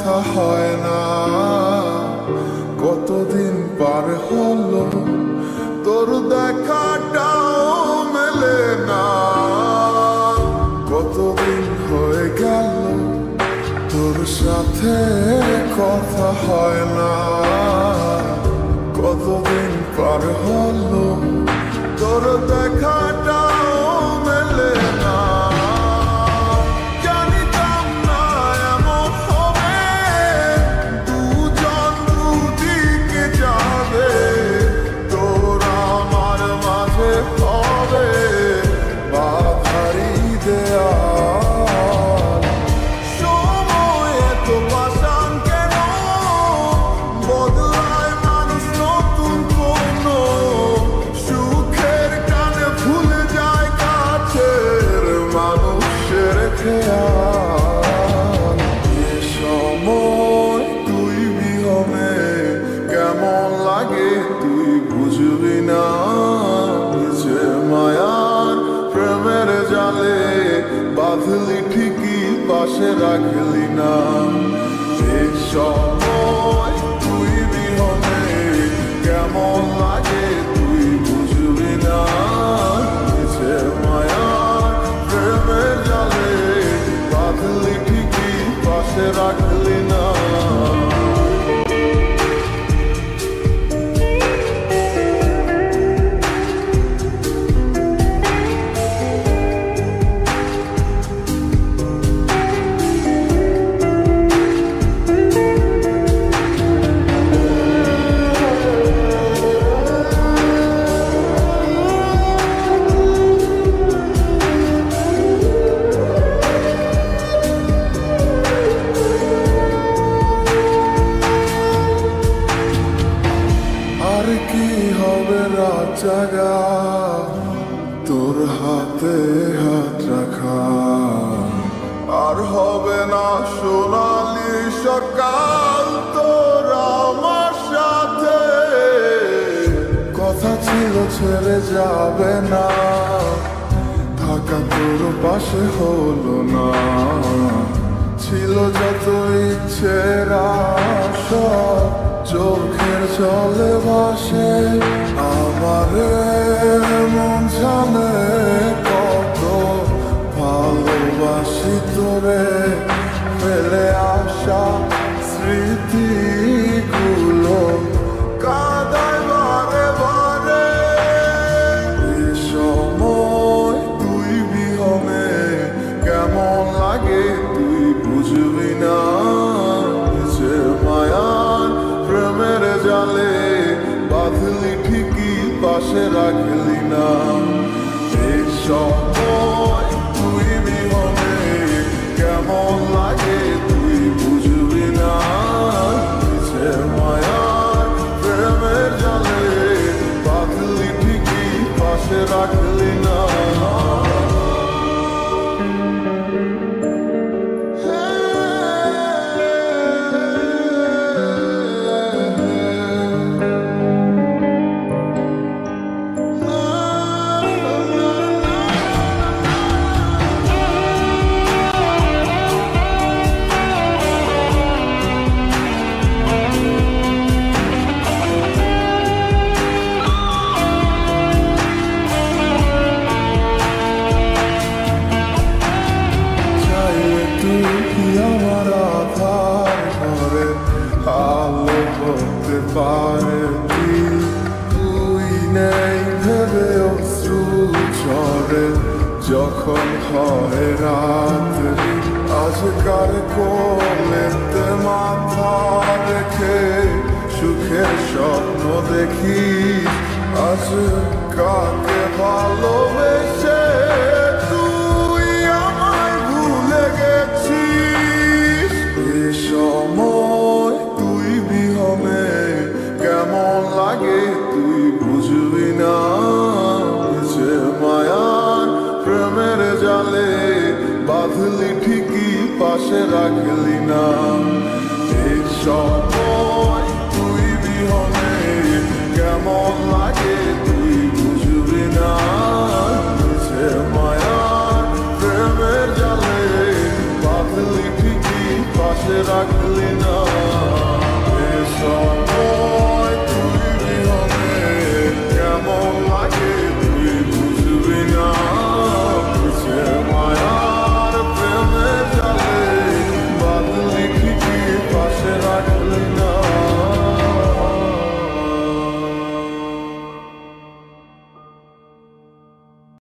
কথা হয় না। কতদিন পার হলো তোর দেখাটাও মেলে না। কতদিন হয়ে গেল তোর সাথে কথা হয় না। কতদিন পার হলো তোর দেখাটাও মেলে না। জানিতাম না এমন হবে, দুজন দুদিকে যাবে, তোর আমার মাঝে হবে বাধারি দেয়া। সময় এত পাষাণ কেন, বদলায় মানুষ নতুন কোন সুখের টানে ভুলে যায় কাছের মানুষের খেয়াল। এ সময় তুই বিহনে কেমন লাগে তুই বুঝবি না। যে মায়ার প্রেমের জালে বাঁধলি ঠিকই পাশে রাখলি না। এ সময় তুই বিহনে কেমন লাগে তুই বুঝবি না। যে মায়ার প্রেমের জালে বাঁধলি ঠিকই পাশে রাখলি না। আর কি হবে রাত জাগা তোর হাতে হাত রাখা। আর হবে না সোনালি সকাল তোর আমার সাথে। কথা ছিল ছেড়ে যাবে না, থাকা তোর পাশে হলো না। ছিল যত ইচ্ছের আশা চোখের জলে ভাসে। আমারে মন জানে কত ভালোবাসি তোরে। ফেলে আসা স্মৃতিগুলো কাঁদায় বারে বারে। এ সময় তুই বিহনে কেমন লাগে তুই বুঝবি না। যে মায়ার প্রেমের জালে বাঁধলি ঠিকই পাশে রাখলি না। এই সময় তুই বিহনে কেমন লাগে তুই বুঝবি না। যে মায়ার প্রেমের জালে বাঁধলি ঠিকই পাশে রাখলি না। পারে তুই নেই ভেবে অশ্রু ঝরে যখন হয় রাত। আজকার কোলেতে মাথা রেখে সুখের স্বপ্ন দেখি। আজ কাকে ভালোবেসে তুই আমায় ভুলে গেছিস। এ সময় তুই বিহনে কেমন লাগে তুই বুঝবি না। যে মায়ার প্রেমের জালে বাঁধলি ঠিকই পাশে রাখলি না।